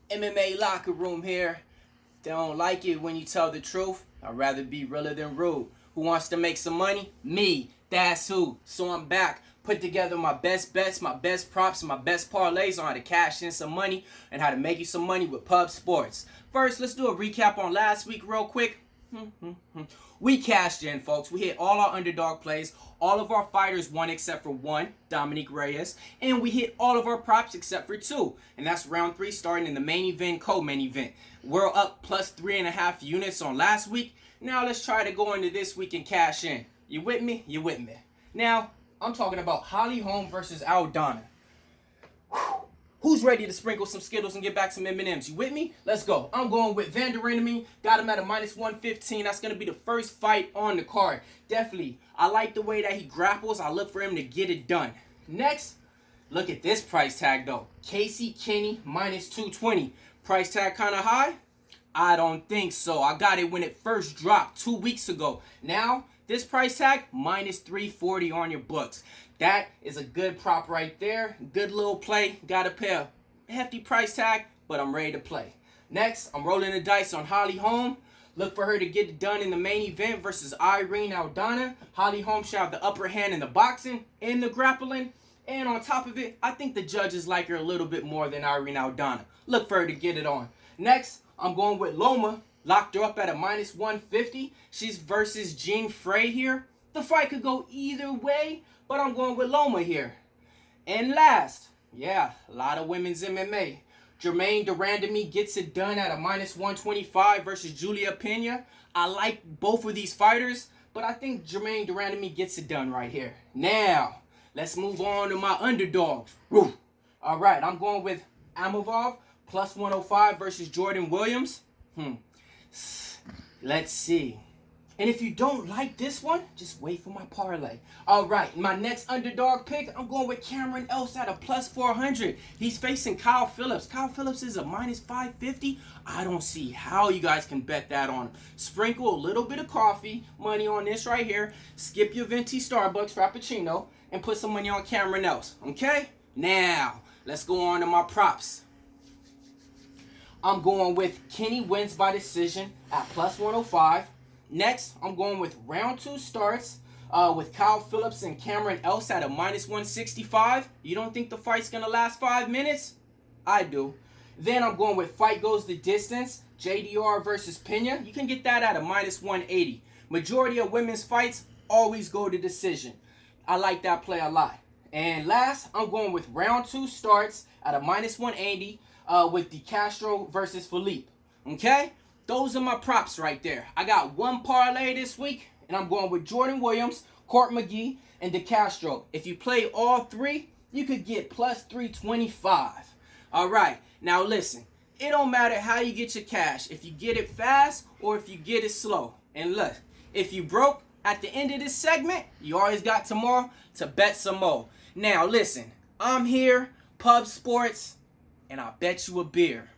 MMA locker room here. They don't like it when you tell the truth. I'd rather be realer than rude. Who wants to make some money? Me. That's who. So I'm back. Put together my best bets, my best props, and my best parlays on how to cash in some money and how to make you some money with Pub Sports. First, let's do a recap on last week real quick. We cashed in, folks. We hit all our underdog plays. All of our fighters won except for one, Dominique Reyes. And we hit all of our props except for two. And that's round 3 starting in the main event, co-main event. We're up plus 3.5 units on last week. Now let's try to go into this week and cash in. You with me? You with me? Now, I'm talking about Holm versus Aldana. Who's ready to sprinkle some Skittles and get back some M&Ms? You with me? Let's go. I'm going with Randamie. Got him at a -115. That's going to be the first fight on the card. Definitely. I like the way that he grapples. I look for him to get it done. Next, look at this price tag, though. Casey Kenny, -220. Price tag kind of high? I don't think so. I got it when it first dropped 2 weeks ago. Now, this price tag, -340 on your books. That is a good prop right there. Good little play. Got to pay a hefty price tag, but I'm ready to play. Next, I'm rolling the dice on Holm. Look for her to get it done in the main event versus Irene Aldana. Holm should have the upper hand in the boxing and the grappling. And on top of it, I think the judges like her a little bit more than Irene Aldana. Look for her to get it on. Next, I'm going with Loma. Locked her up at a -150. She's versus Jinh Frey here. The fight could go either way, but I'm going with Loma here. And last, yeah, a lot of women's MMA. Germaine Randamie gets it done at a -125 versus Julianna Peña. I like both of these fighters, but I think Germaine Randamie gets it done right here. Now, let's move on to my underdogs. Woo. All right, I'm going with Imavov +105 versus Jourdain Williams. Let's see. And if you don't like this one, just wait for my parlay. All right, my next underdog pick, I'm going with Cameron Else at a +400. He's facing Kyle Phillips. Kyle Phillips is a -550. I don't see how you guys can bet that on him. Sprinkle a little bit of coffee money on this right here. Skip your venti Starbucks Frappuccino and put some money on Cameron Else. Okay? Now, let's go on to my props. I'm going with Kenny wins by decision at +105. Next, I'm going with round 2 starts with Kyle Phillips and Cameron Else at a -165. You don't think the fight's going to last 5 minutes? I do. Then I'm going with fight goes the distance, JDR versus Peña. You can get that at a -180. Majority of women's fights always go to decision. I like that play a lot. And last, I'm going with round 2 starts at a -180 with the Castro versus Felipe. Okay? Those are my props right there. I got one parlay this week, and I'm going with Jourdain Williams, Court McGee, and De Castro. If you play all 3, you could get +325. All right, now listen. It don't matter how you get your cash. If you get it fast or if you get it slow. And look, if you broke at the end of this segment, you always got tomorrow to bet some more. Now listen, I'm here, Pub Sports, and I'll bet you a beer.